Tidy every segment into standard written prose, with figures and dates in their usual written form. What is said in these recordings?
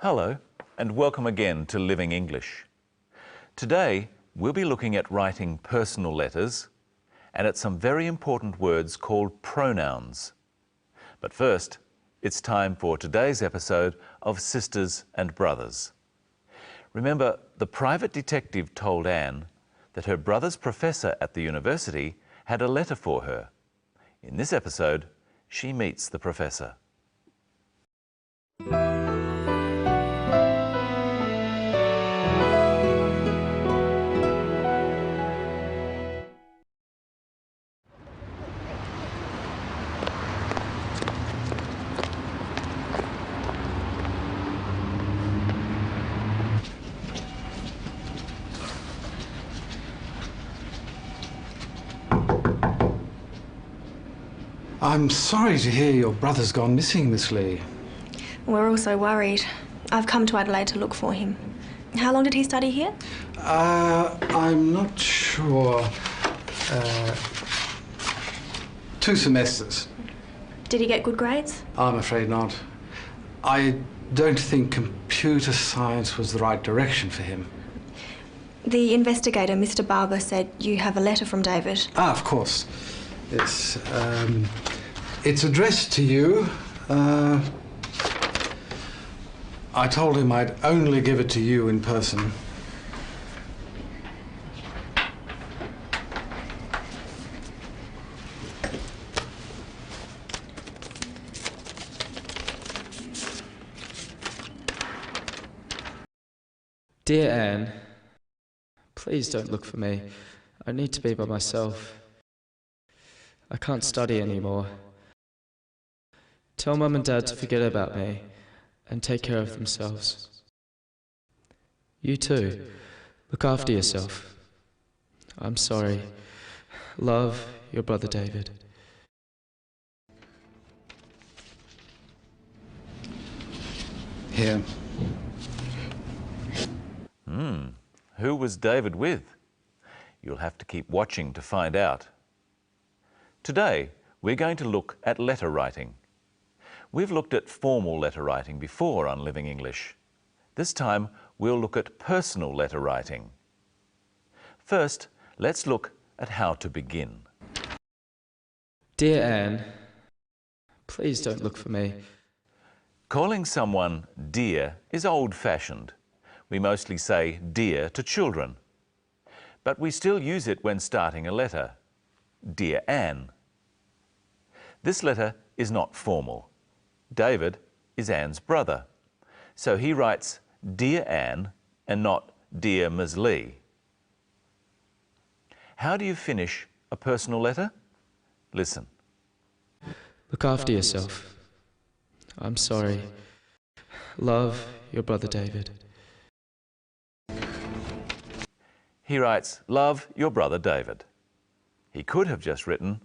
Hello, and welcome again to Living English. Today, we'll be looking at writing personal letters and at some very important words called pronouns. But first, it's time for today's episode of Sisters and Brothers. Remember, the private detective told Anne that her brother's professor at the university had a letter for her. In this episode, she meets the professor. I'm sorry to hear your brother's gone missing, Miss Lee. We're also worried. I've come to Adelaide to look for him. How long did he study here? I'm not sure. 2 semesters. Did he get good grades? I'm afraid not. I don't think computer science was the right direction for him. The investigator, Mr. Barber, said you have a letter from David. Of course. It's addressed to you. I told him I'd only give it to you in person. Dear Anne, please don't look for me. I need to be by myself. I can't study anymore. Tell Mum and Dad to forget about me and take care of themselves. You too. Look after yourself. I'm sorry. Love, your brother David. Here. Who was David with? You'll have to keep watching to find out. Today, we're going to look at letter writing. We've looked at formal letter writing before on Living English. This time, we'll look at personal letter writing. First, let's look at how to begin. Dear Anne, please don't look for me. Calling someone dear is old-fashioned. We mostly say dear to children. But we still use it when starting a letter. Dear Anne. This letter is not formal. David is Anne's brother, so he writes Dear Anne and not Dear Ms. Lee. How do you finish a personal letter? Listen. Look after yourself. I'm sorry. Love, your brother David. He writes, Love, your brother David. He could have just written,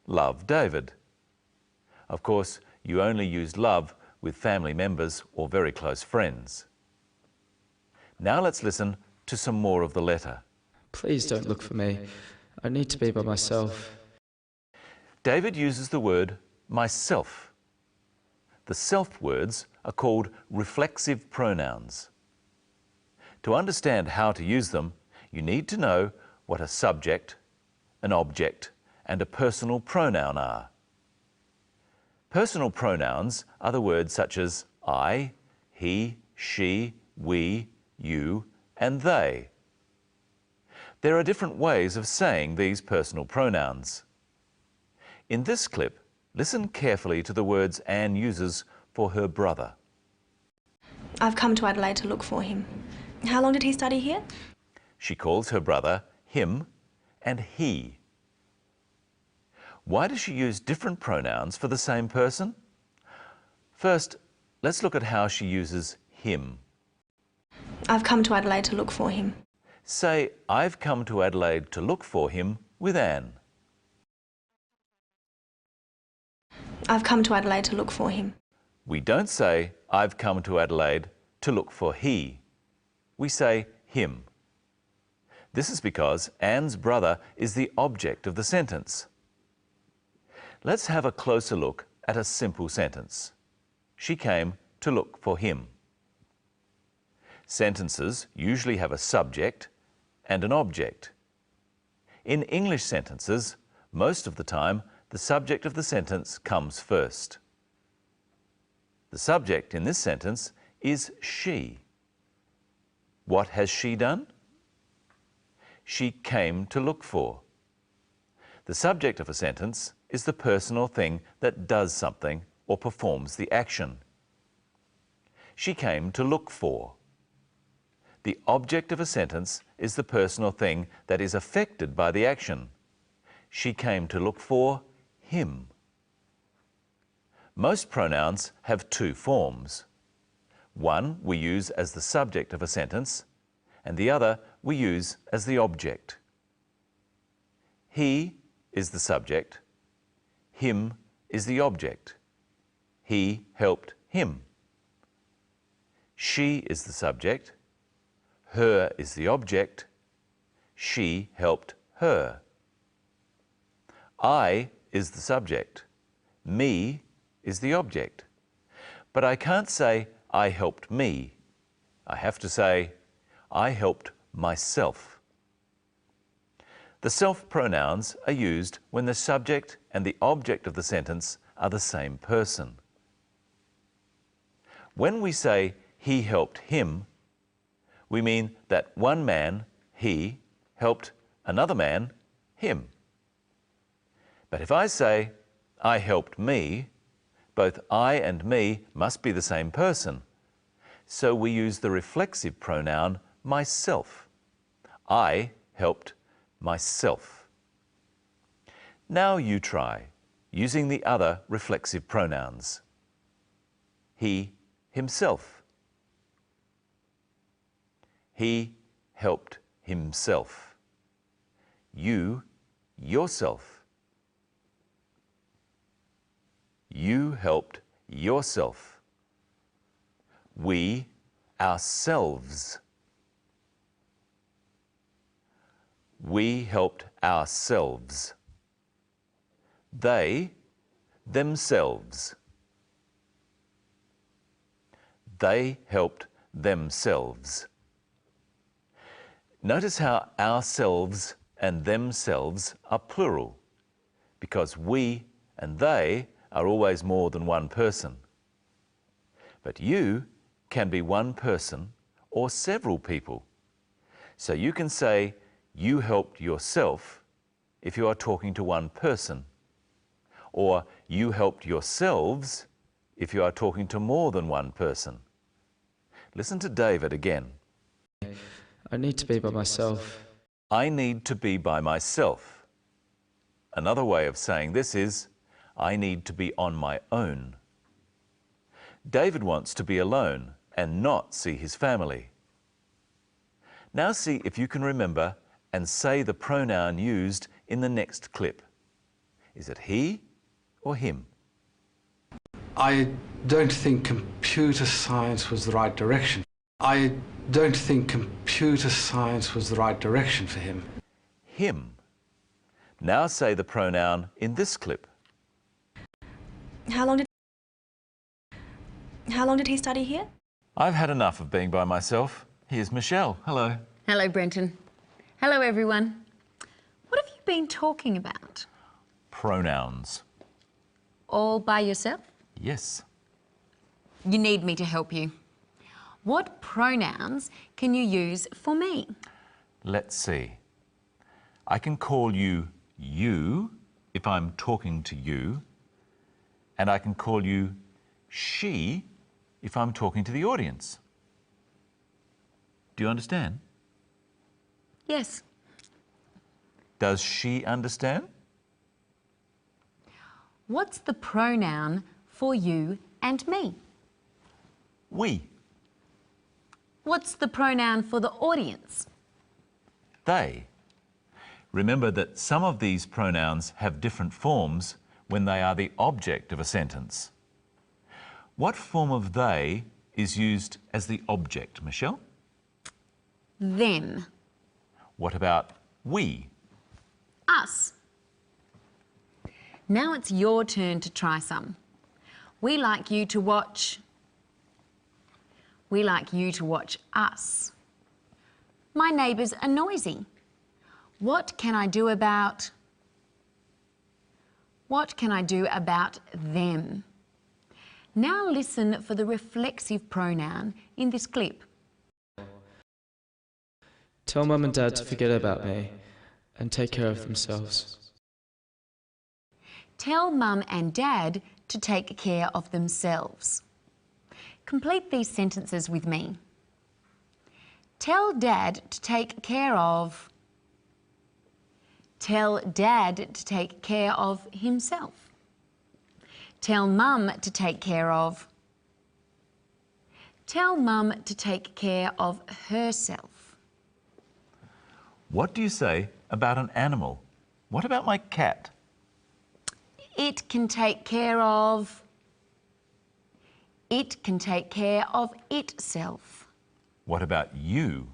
Love, David. Of course, you only use love with family members or very close friends. Now let's listen to some more of the letter. Please don't look for me. I need to be by myself. David uses the word myself. The self words are called reflexive pronouns. To understand how to use them, you need to know what a subject, an object, and a personal pronoun are. Personal pronouns are the words such as I, he, she, we, you, and they. There are different ways of saying these personal pronouns. In this clip, listen carefully to the words Anne uses for her brother. I've come to Adelaide to look for him. How long did he study here? She calls her brother him and he. Why does she use different pronouns for the same person? First, let's look at how she uses him. I've come to Adelaide to look for him. Say, I've come to Adelaide to look for him with Anne. I've come to Adelaide to look for him. We don't say, I've come to Adelaide to look for he. We say him. This is because Anne's brother is the object of the sentence. Let's have a closer look at a simple sentence. She came to look for him. Sentences usually have a subject and an object. In English sentences, most of the time, the subject of the sentence comes first. The subject in this sentence is she. What has she done? She came to look for. The subject of a sentence is the person or thing that does something or performs the action. She came to look for. The object of a sentence is the person or thing that is affected by the action. She came to look for him. Most pronouns have two forms. One we use as the subject of a sentence, and the other we use as the object. He is the subject. Him is the object. He helped him. She is the subject. Her is the object. She helped her. I is the subject. Me is the object. But I can't say, I helped me. I have to say, I helped myself. The self pronouns are used when the subject and the object of the sentence are the same person. When we say, he helped him, we mean that one man, he, helped another man, him. But if I say, I helped me, both I and me must be the same person. So we use the reflexive pronoun myself. I helped myself. Now you try, using the other reflexive pronouns. He, himself. He helped himself. You, yourself. You helped yourself. We, ourselves. We helped ourselves. They, themselves. They helped themselves. Notice how ourselves and themselves are plural, because we and they are always more than one person. But you can be one person or several people. So you can say, you helped yourself if you are talking to one person, or you helped yourselves if you are talking to more than one person. Listen to David again. I need to be by myself. I need to be by myself. Another way of saying this is, I need to be on my own. David wants to be alone and not see his family. Now see if you can remember and say the pronoun used in the next clip. Is it he or him? I don't think computer science was the right direction. I don't think computer science was the right direction for him. Him. Now say the pronoun in this clip. How long did he study here? I've had enough of being by myself. Here's Michelle. Hello. Hello, Brenton. Hello, everyone. What have you been talking about? Pronouns. All by yourself? Yes. You need me to help you. What pronouns can you use for me? Let's see. I can call you you if I'm talking to you, and I can call you she if I'm talking to the audience. Do you understand? Yes. Does she understand? What's the pronoun for you and me? We. What's the pronoun for the audience? They. Remember that some of these pronouns have different forms when they are the object of a sentence. What form of they is used as the object, Michelle? Them. What about we? Us. Now it's your turn to try some. We like you to watch We like you to watch us. My neighbours are noisy. What can I do about... What can I do about them? Now listen for the reflexive pronoun in this clip. Tell Mum and Dad to forget about me and take care of themselves. Tell Mum and Dad to take care of themselves. Complete these sentences with me. Tell Dad to take care of... Tell Dad to take care of himself. Tell Mum to take care of... Tell Mum to take care of herself. What do you say about an animal? What about my cat? It can take care of... It can take care of itself. What about you?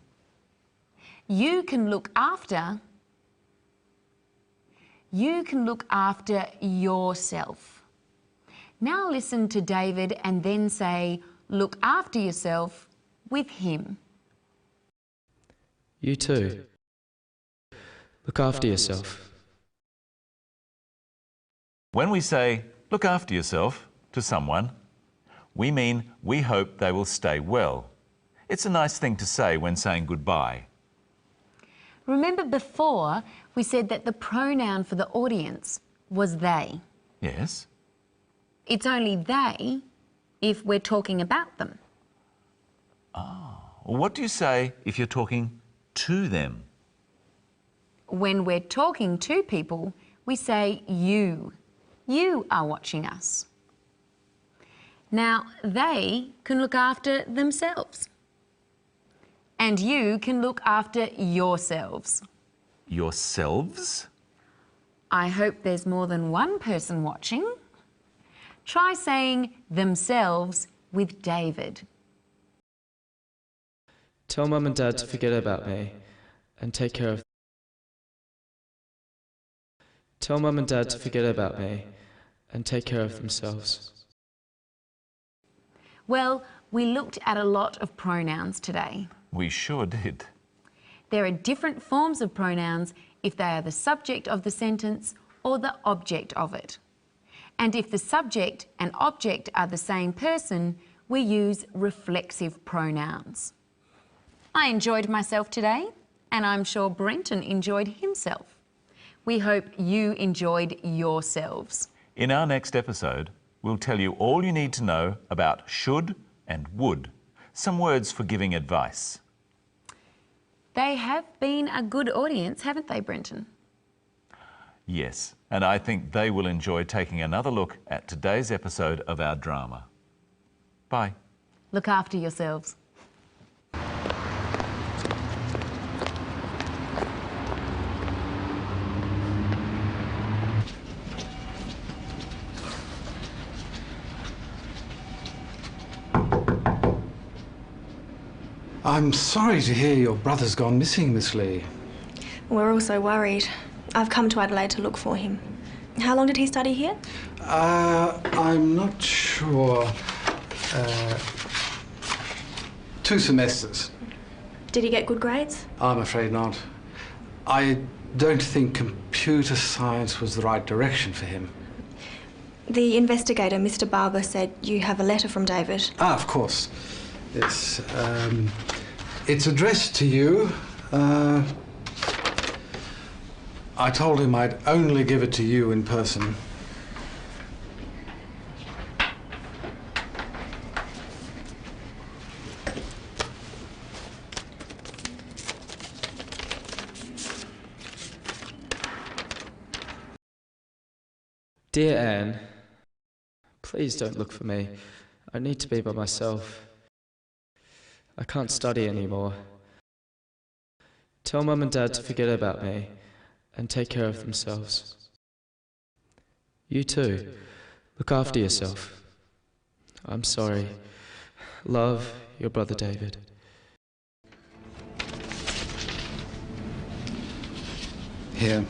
You can look after... You can look after yourself. Now listen to David and then say, look after yourself with him. You too. Look after yourself. When we say, look after yourself, to someone, we mean we hope they will stay well. It's a nice thing to say when saying goodbye. Remember before we said that the pronoun for the audience was they. Yes? It's only they if we're talking about them. What do you say if you're talking to them? When we're talking to people, we say you. You are watching us. Now, they can look after themselves. And you can look after yourselves. Yourselves? I hope there's more than one person watching. Try saying themselves with David. Tell Mum and Dad to forget about me and take care of... Tell Mum and Dad to forget about me and take care of themselves. Well, we looked at a lot of pronouns today. We sure did. There are different forms of pronouns if they are the subject of the sentence or the object of it. And if the subject and object are the same person, we use reflexive pronouns. I enjoyed myself today, and I'm sure Brenton enjoyed himself. We hope you enjoyed yourselves. In our next episode, we'll tell you all you need to know about should and would, some words for giving advice. They have been a good audience, haven't they, Brenton? Yes, and I think they will enjoy taking another look at today's episode of our drama. Bye. Look after yourselves. I'm sorry to hear your brother's gone missing, Miss Lee. We're all so worried. I've come to Adelaide to look for him. How long did he study here? I'm not sure. 2 semesters. Did he get good grades? I'm afraid not. I don't think computer science was the right direction for him. The investigator, Mr. Barber, said you have a letter from David. Ah, of course. It's addressed to you. I told him I'd only give it to you in person. Dear Anne, please don't look for me. I need to be by myself. I can't study anymore. Tell Mum and Dad to forget about me and take care of themselves. You too. Look after yourself. I'm sorry. Love, your brother David. Here.